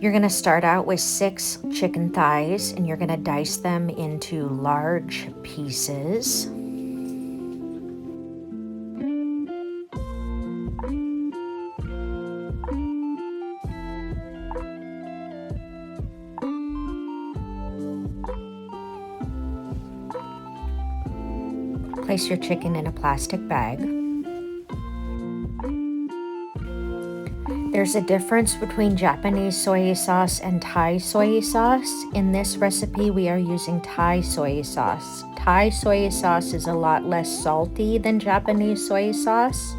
You're gonna start out with 6 chicken thighs and you're gonna dice them into large pieces. Place your chicken in a plastic bag. There's a difference between Japanese soy sauce and Thai soy sauce. In this recipe, we are using Thai soy sauce. Thai soy sauce is a lot less salty than Japanese soy sauce.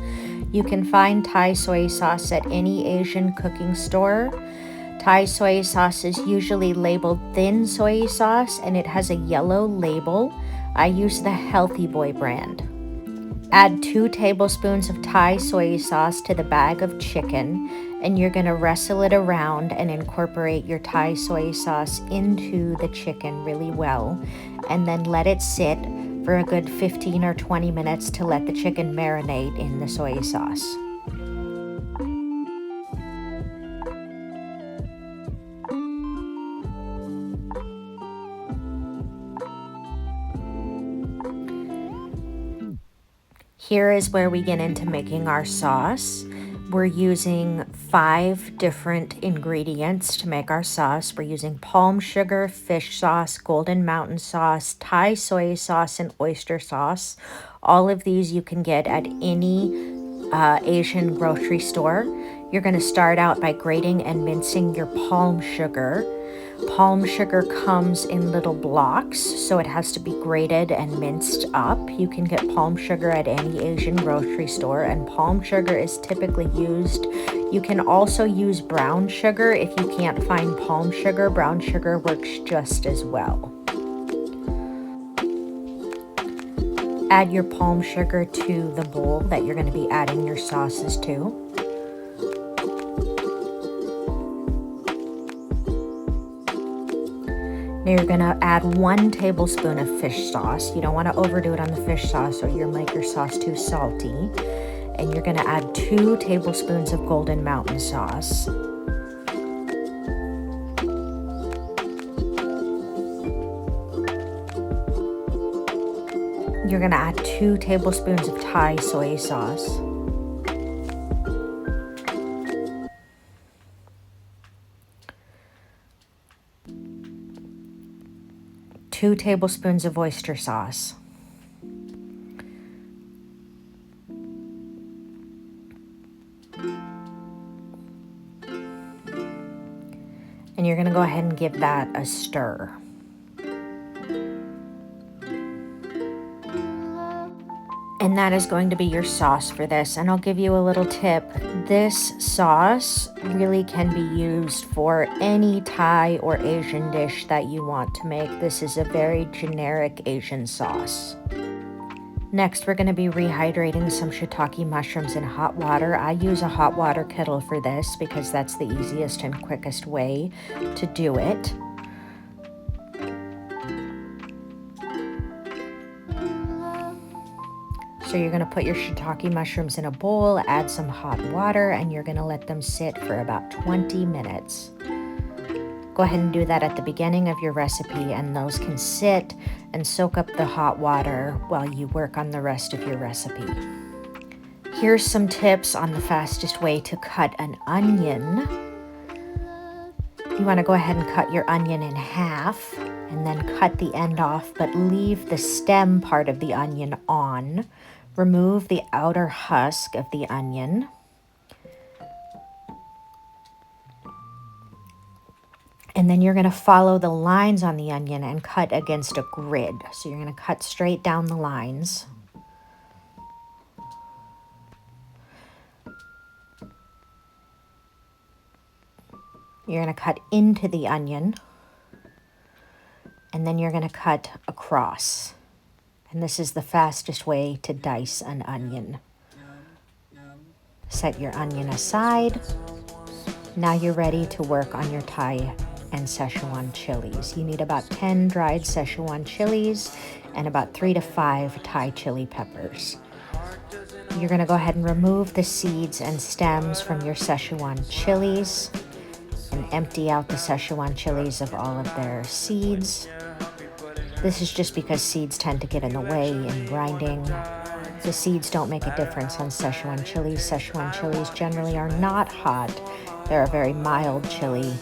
You can find Thai soy sauce at any Asian cooking store. Thai soy sauce is usually labeled thin soy sauce and it has a yellow label. I use the Healthy Boy brand. Add 2 tablespoons of Thai soy sauce to the bag of chicken, and you're gonna wrestle it around and incorporate your Thai soy sauce into the chicken really well, and then let it sit for a good 15 or 20 minutes to let the chicken marinate in the soy sauce. Here is where we get into making our sauce. We're using 5 different ingredients to make our sauce. We're using palm sugar, fish sauce, golden mountain sauce, Thai soy sauce, and oyster sauce. All of these you can get at any Asian grocery store. You're going to start out by grating and mincing your palm sugar. Palm sugar comes in little blocks, so it has to be grated and minced up. You can get palm sugar at any Asian grocery store, and palm sugar is typically used. You can also use brown sugar. If you can't find palm sugar, brown sugar works just as well. Add your palm sugar to the bowl that you're going to be adding your sauces to. Now you're gonna add 1 tablespoon of fish sauce. You don't wanna overdo it on the fish sauce or you'll make your sauce too salty. And you're gonna add 2 tablespoons of golden mountain sauce. You're gonna add 2 tablespoons of Thai soy sauce. 2 tablespoons of oyster sauce. And you're going to go ahead and give that a stir. And that is going to be your sauce for this. And I'll give you a little tip. This sauce really can be used for any Thai or Asian dish that you want to make. This is a very generic Asian sauce. Next, we're going to be rehydrating some shiitake mushrooms in hot water. I use a hot water kettle for this because that's the easiest and quickest way to do it. So you're going to put your shiitake mushrooms in a bowl, add some hot water, and you're going to let them sit for about 20 minutes. Go ahead and do that at the beginning of your recipe, and those can sit and soak up the hot water while you work on the rest of your recipe. Here's some tips on the fastest way to cut an onion. You want to go ahead and cut your onion in half and then cut the end off, but leave the stem part of the onion on. Remove the outer husk of the onion. And then you're going to follow the lines on the onion and cut against a grid. So you're going to cut straight down the lines. You're going to cut into the onion. And then you're going to cut across. And this is the fastest way to dice an onion. Set your onion aside. Now you're ready to work on your Thai and Szechuan chilies. You need about 10 dried Szechuan chilies and about 3 to 5 Thai chili peppers. You're going to go ahead and remove the seeds and stems from your Szechuan chilies. and empty out the Szechuan chilies of all of their seeds. This is just because seeds tend to get in the way in grinding. The seeds don't make a difference on Szechuan chilies. Szechuan chilies generally are not hot. They're a very mild chili.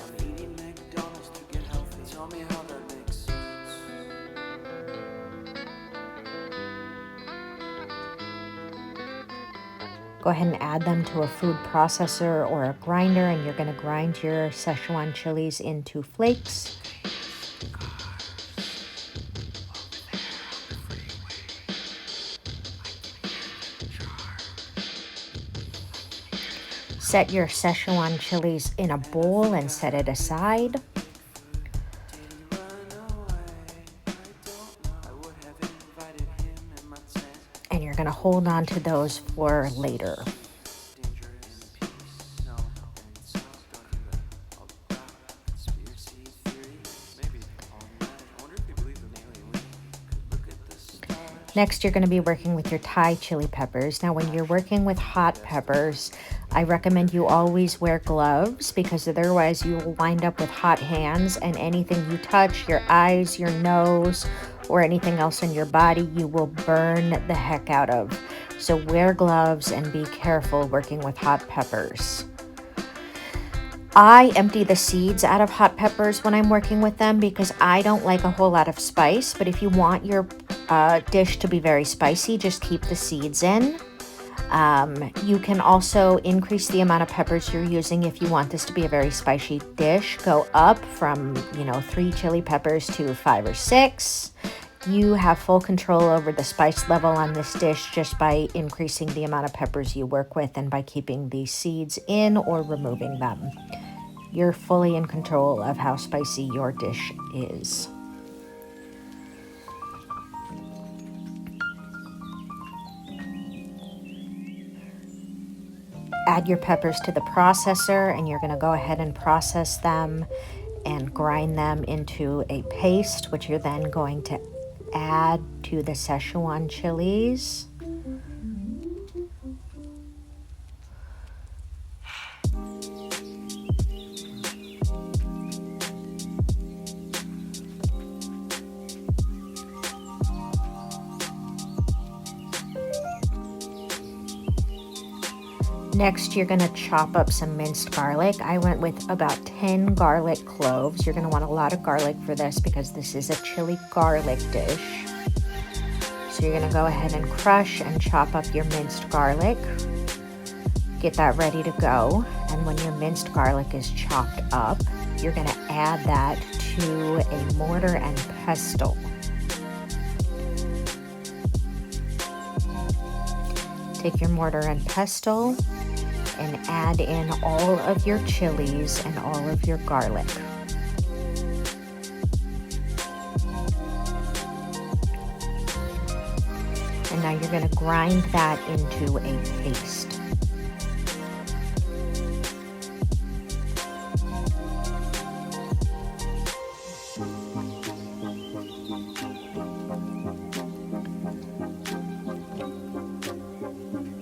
Go ahead and add them to a food processor or a grinder, and you're going to grind your Szechuan chilies into flakes. Set your Szechuan chilies in a bowl and set it aside. And you're going to hold on to those for later. Next, you're going to be working with your Thai chili peppers. Now, when you're working with hot peppers, I recommend you always wear gloves because otherwise you will wind up with hot hands, and anything you touch, your eyes, your nose, or anything else in your body, you will burn the heck out of. So wear gloves and be careful working with hot peppers. I empty the seeds out of hot peppers when I'm working with them because I don't like a whole lot of spice, but if you want your dish to be very spicy, just keep the seeds in. You can also increase the amount of peppers you're using if you want this to be a very spicy dish. Go up from, 3 chili peppers to 5 or 6. You have full control over the spice level on this dish just by increasing the amount of peppers you work with and by keeping the seeds in or removing them. You're fully in control of how spicy your dish is. Add your peppers to the processor, and you're going to go ahead and process them and grind them into a paste, which you're then going to add to the Szechuan chilies. Next, you're going to chop up some minced garlic. I went with about 10 garlic cloves. You're going to want a lot of garlic for this because this is a chili garlic dish. So you're going to go ahead and crush and chop up your minced garlic. Get that ready to go. And when your minced garlic is chopped up, you're going to add that to a mortar and pestle. Take your mortar and pestle and add in all of your chilies and all of your garlic. And now you're going to grind that into a paste.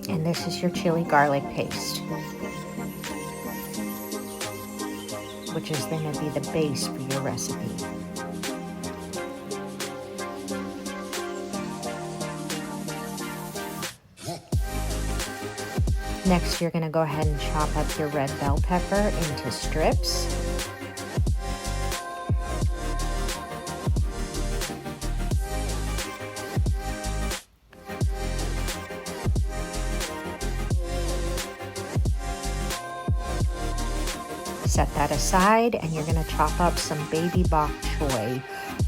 And this is your chili garlic paste, which is going to be the base for your recipe. Next, you're going to go ahead and chop up your red bell pepper into strips. Set that aside, and you're going to chop up some baby bok choy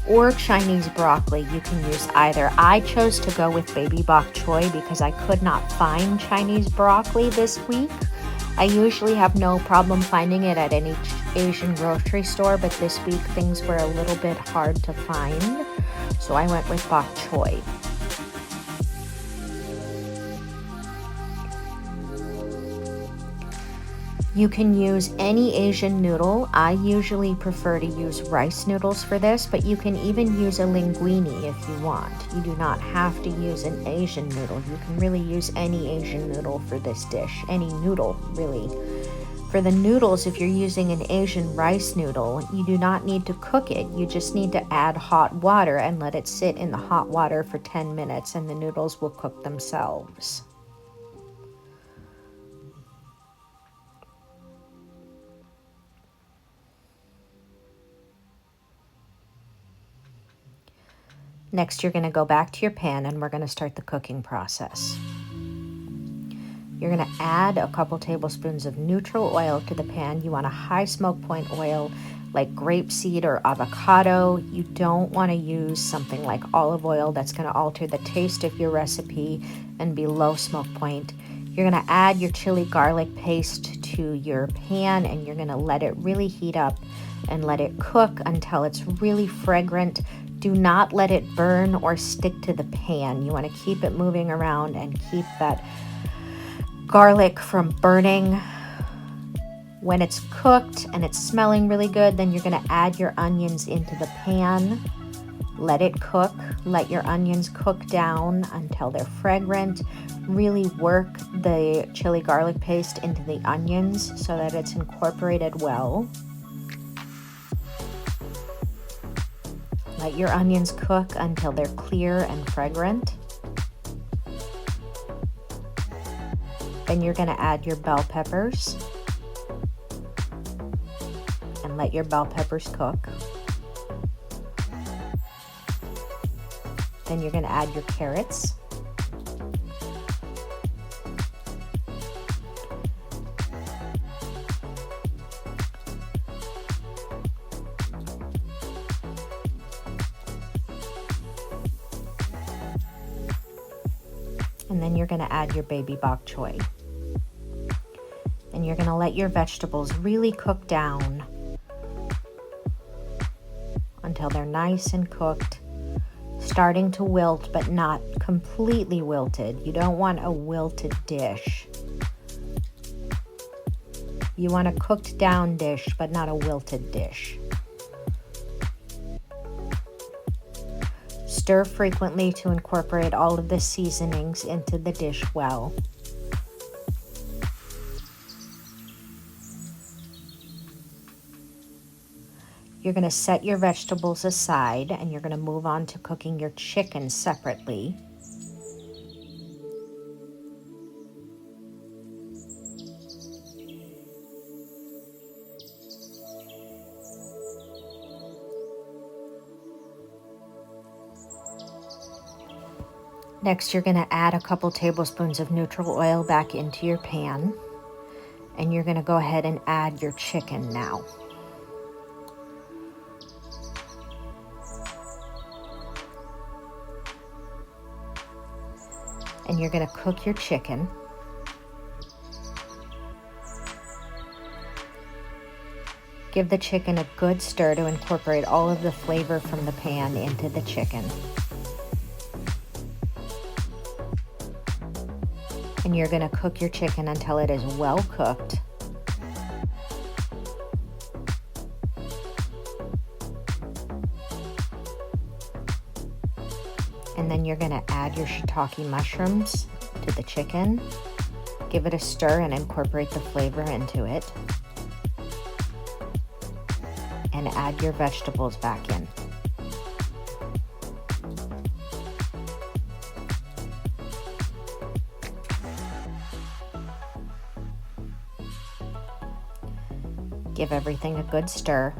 or Chinese broccoli. You can use either. I chose to go with baby bok choy because I could not find Chinese broccoli this week. I usually have no problem finding it at any Asian grocery store, but this week things were a little bit hard to find, so I went with bok choy. You can use any Asian noodle. I usually prefer to use rice noodles for this, but you can even use a linguine if you want. You do not have to use an Asian noodle. You can really use any Asian noodle for this dish. Any noodle, really. For the noodles, if you're using an Asian rice noodle, you do not need to cook it. You just need to add hot water and let it sit in the hot water for 10 minutes and the noodles will cook themselves. Next, you're going to go back to your pan and we're going to start the cooking process. You're going to add a couple tablespoons of neutral oil to the pan. You want a high smoke point oil like grapeseed or avocado. You don't want to use something like olive oil that's going to alter the taste of your recipe and be low smoke point. You're going to add your chili garlic paste to your pan and you're going to let it really heat up and let it cook until it's really fragrant. Do not let it burn or stick to the pan. You want to keep it moving around and keep that garlic from burning. When it's cooked and it's smelling really good, then you're going to add your onions into the pan. Let it cook. Let your onions cook down until they're fragrant. Really work the chili garlic paste into the onions so that it's incorporated well. Let your onions cook until they're clear and fragrant. Then you're going to add your bell peppers and let your bell peppers cook. Then you're going to add your carrots. And then you're going to add your baby bok choy. And you're going to let your vegetables really cook down until they're nice and cooked, starting to wilt but not completely wilted. You don't want a wilted dish. You want a cooked down dish but not a wilted dish. Stir frequently to incorporate all of the seasonings into the dish well. You're going to set your vegetables aside and you're going to move on to cooking your chicken separately. Next, you're going to add a couple tablespoons of neutral oil back into your pan. And you're going to go ahead and add your chicken now. And you're going to cook your chicken. Give the chicken a good stir to incorporate all of the flavor from the pan into the chicken. And you're going to cook your chicken until it is well cooked. And then you're going to add your shiitake mushrooms to the chicken. Give it a stir and incorporate the flavor into it. And add your vegetables back in. Give everything a good stir.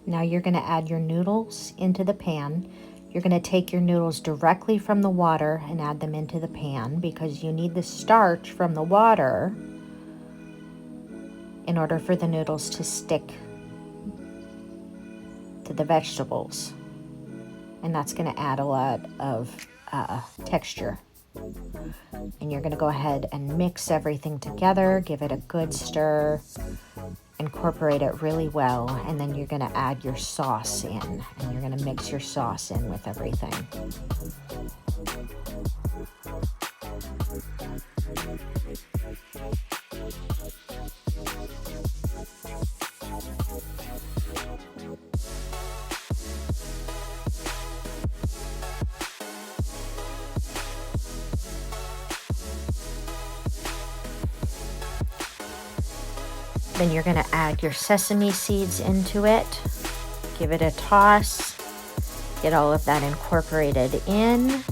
Now you're going to add your noodles into the pan. You're going to take your noodles directly from the water and add them into the pan because you need the starch from the water in order for the noodles to stick to the vegetables. And that's going to add a lot of texture. And you're going to go ahead and mix everything together, give it a good stir, incorporate it really well, and then you're going to add your sauce in, and you're going to mix your sauce in with everything. Then you're going to add your sesame seeds into it. Give it a toss. Get all of that incorporated in.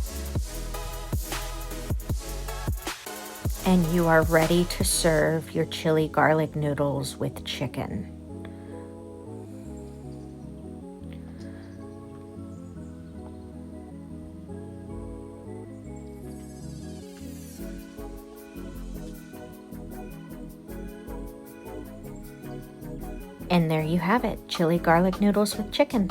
And you are ready to serve your chili garlic noodles with chicken. And there you have it, chili garlic noodles with chicken.